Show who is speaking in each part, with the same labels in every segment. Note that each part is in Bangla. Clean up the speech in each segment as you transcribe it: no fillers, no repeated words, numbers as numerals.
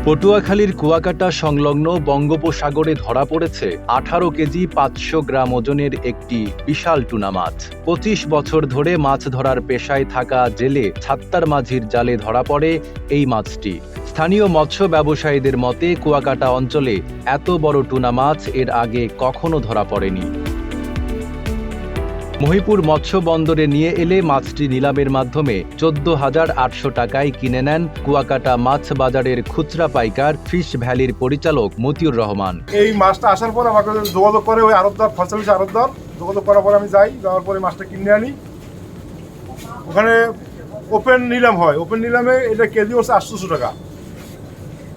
Speaker 1: পটুয়াখালীর কুয়াকাটা সংলগ্ন বঙ্গোপসাগরে ধরা পড়েছে 18 কেজি 500 গ্রাম ওজনের একটি বিশাল টুনা মাছ। 25 বছর ধরে মাছ ধরার পেশায় থাকা জেলে ছাত্তার মাঝির জালে ধরা পড়ে এই মাছটি। স্থানীয় মৎস্য ব্যবসায়ীদের মতে কুয়াকাটা অঞ্চলে এত বড় টুনা মাছ এর আগে কখনো ধরা পড়েনি। মহিপুর মৎস্য বন্দরে নিয়ে এলে মাছটি নিলামের মাধ্যমে 14,800 টাকায় কিনে নেন কুয়াকাটা মাছ বাজারের খুচরা পাইকার ফিশ ভ্যালির পরিচালক মতিউর রহমান।
Speaker 2: এই মাছটা আসার পর আমাকে যোগাযোগ করে ওই আড়তদার ফসল আড়তদার যোগাযোগ করার পরে আমি যাওয়ার পরে মাছটা কিনে আনি। ওখানে ওপেন নিলাম হয়, ওপেন নিলামে এটা কেজি হচ্ছে 800 টাকা।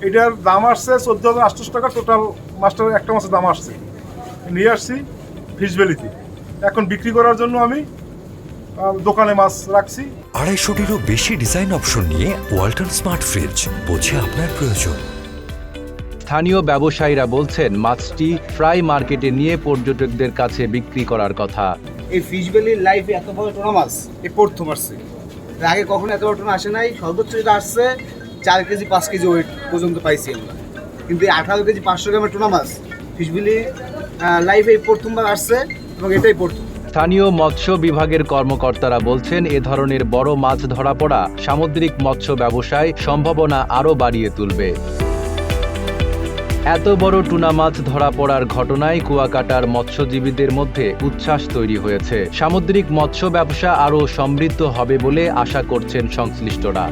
Speaker 2: এটার দাম আসছে 14,800 টাকা। টোটাল মাছটার একটা মাছের দাম আসছে, নিয়ে আসছি ফিশ ভ্যালিতে। এখন বিক্রি করার জন্য আমি দোকানে মাছ রাখছি।
Speaker 3: 250-টিরও বেশি ডিজাইন অপশন নিয়ে ওয়ালটন স্মার্ট ফ্রিজ, বোঝে আপনার প্রয়োজন।
Speaker 1: স্থানীয় ব্যবসায়ীরা বলছেন মাছটি ফ্রাই মার্কেটে নিয়ে পর্যটকদের কাছে বিক্রি করার কথা।
Speaker 4: এই ফিশ ভ্যালির লাইফে এত বড় টুনা মাছ এই প্রথম আসছে। এর আগে কখনো এত বড় টুনা আসে নাই। সর্বোচ্চ যেটা আসছে 4 কেজি 5 কেজি ওয়েট পর্যন্ত পাইছি আমরা। কিন্তু এই 18 কেজি 500 গ্রামের টুনা মাছ ফিশ ভ্যালি লাইফে এই প্রথমবার আসছে এবং এটাই প্রথম।
Speaker 1: স্থানীয় মৎস্য বিভাগের কর্মকর্তারা বলছেন এ ধরনের বড় মাছ ধরা পড়া সামুদ্রিক মৎস্য ব্যবসায় সম্ভাবনা আরও বাড়িয়ে তুলবে। এত বড় টুনা মাছ ধরা পড়ার ঘটনায় কুয়াকাটার মৎস্যজীবীদের মধ্যে উচ্ছ্বাস তৈরি হয়েছে। সামুদ্রিক মৎস্য ব্যবসা আরও সমৃদ্ধ হবে বলে আশা করছেন সংশ্লিষ্টরা।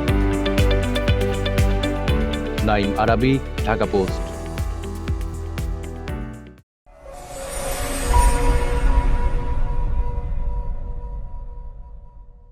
Speaker 1: নাইম আরাবি, ঢাকা পোস্ট।